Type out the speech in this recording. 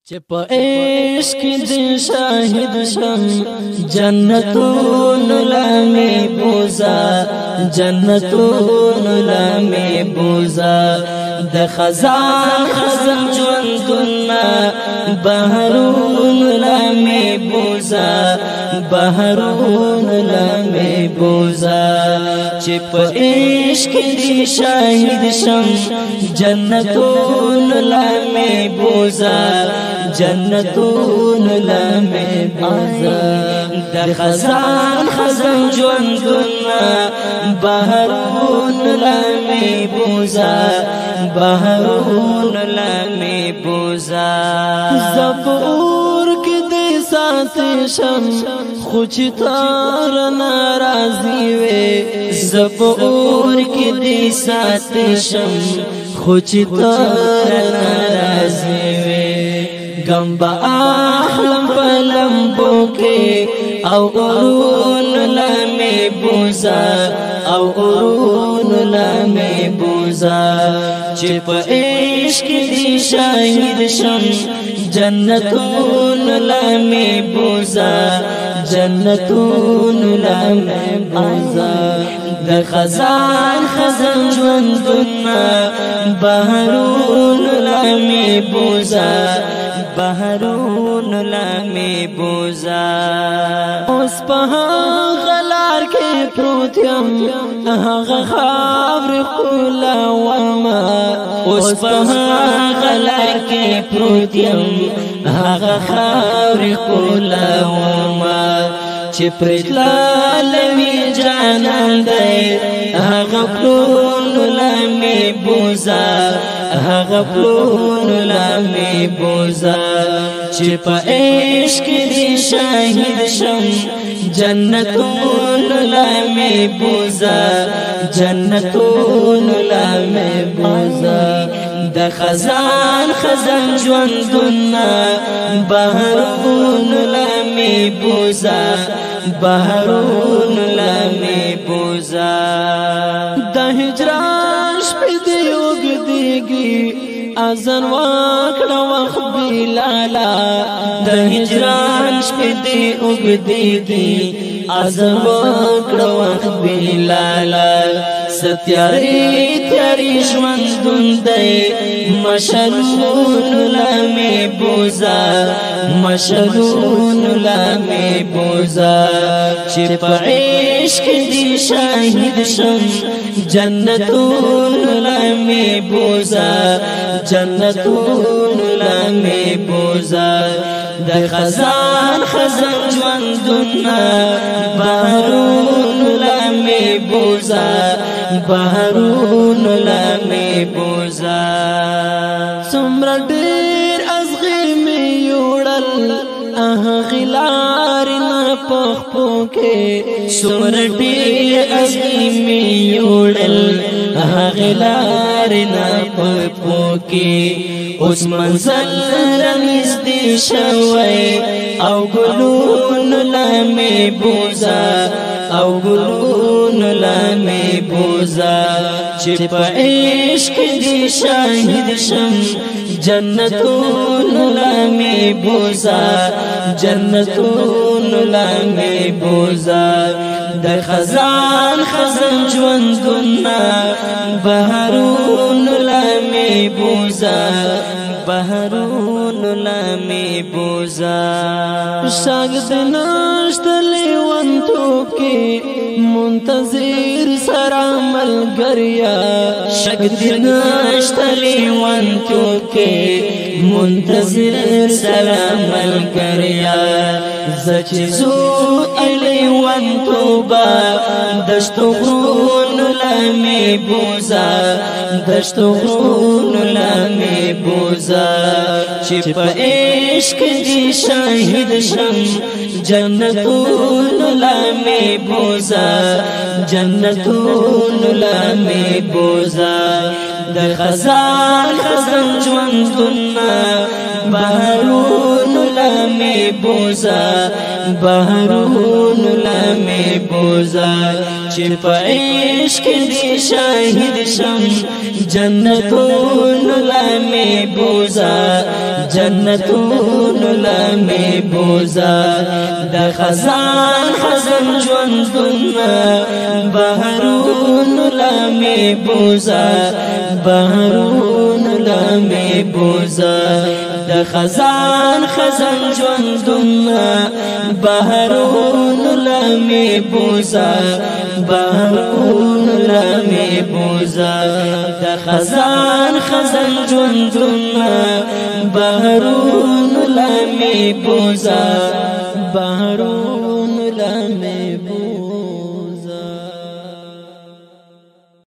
چې په عشق دې شاهد شم جنتون لامې بوزا جنتون لامې بوزا د خزان خزان ژوندونه بهرون لامې بوزا بهرون لامې بوزا چې په عشق دې شاهد شم جنتون لامې بوزا جنتون لامې بوزا د خزان خزان ژوندونه بهرون لامې بوزا بهرون لامې بوزا زبور کې دې ساتې شم خو چې تار ناراضي وې زبور کې دې ساتې شم خو چې تار ناراضي وې غم با احلم پلمبو کې او اورون لامې بوزا او اورون لامې بوزا چې په عشق دې شاهد شم جنتون لامې بوزا جنتون لامې بوزا د خزان خزان ژوندونه بهرون لامې بوزا بهرون لامې بوزا اوس په غلار کې پروت یم هغه خاورې ښکلومه اوس په غلار کې پروت یم هغه خاورې ښکلومه چې پرې تللی جانان دی هغه پلونو لامې بوزا هغه پلونو لامې بوزا چې په عشق دې شاهد شم جنتون لامې بوزا جنتون لامې بوزا د خزان خزان ژوندونه بهرون لامې بوزا بهرون لامې بوزا د هجران شپې دې اوږدېږي اذان وکړه وخت بلالا د هجران شپې دې اوږدېږي اذان وکړه وخت بلالا ستیارې تیارې ژوندون دی مشلون لامې بوزا مشلون لامې بوزا چې په عشق دې شاهد شم جنتون لامې بوزا جنتون لامې بوزا د خزان خزان ژوندونه بهرون لامې بوزا بهرون لامې بوزا څومره ډېر ازغې مې یوړل هغې لارې نه په خپو کې څومره ډېر ازغې مې یوړل هغې لارې نه په خپو کې اوس منزل رانږدې شوی او ګلون لامې بوزا او ګلون لامې بوزا چې په عشق دې شاهد شم جنتون لامې بوزا جنتون لامې بوزا د خزان خزان ژوندونه بهرون لامې بوزا بهرون لامې بوزا شاګ دې نشته لیونتوب کې منتظر سره ملګریا شاګ دې نشته لیونتوب کې منتظر سره ملګریا زه چې زو لیونتوبه دشتو غرونو لامې بوزا دشتو غرونو لامې بوزا چې په عشق دې شاهد شم جنتون لامې بوزا جنتون لامې بوزا د خزان خزان ژوندونه بهرون لامې لمی بوزا بهرون لمی بوزا چې په عشق دې شاهد شم جنتون لمی بوزا جنتون لمی بوزا د خزان خزان ژوندونه بهرون لمی بوزا بهرون لمی بوزا د خزان خزان ژوندونه بهرون لمی بوزا بهرون لمی بوزا د خزان خزان ژوندونه بهرون لمی بوزا بهرون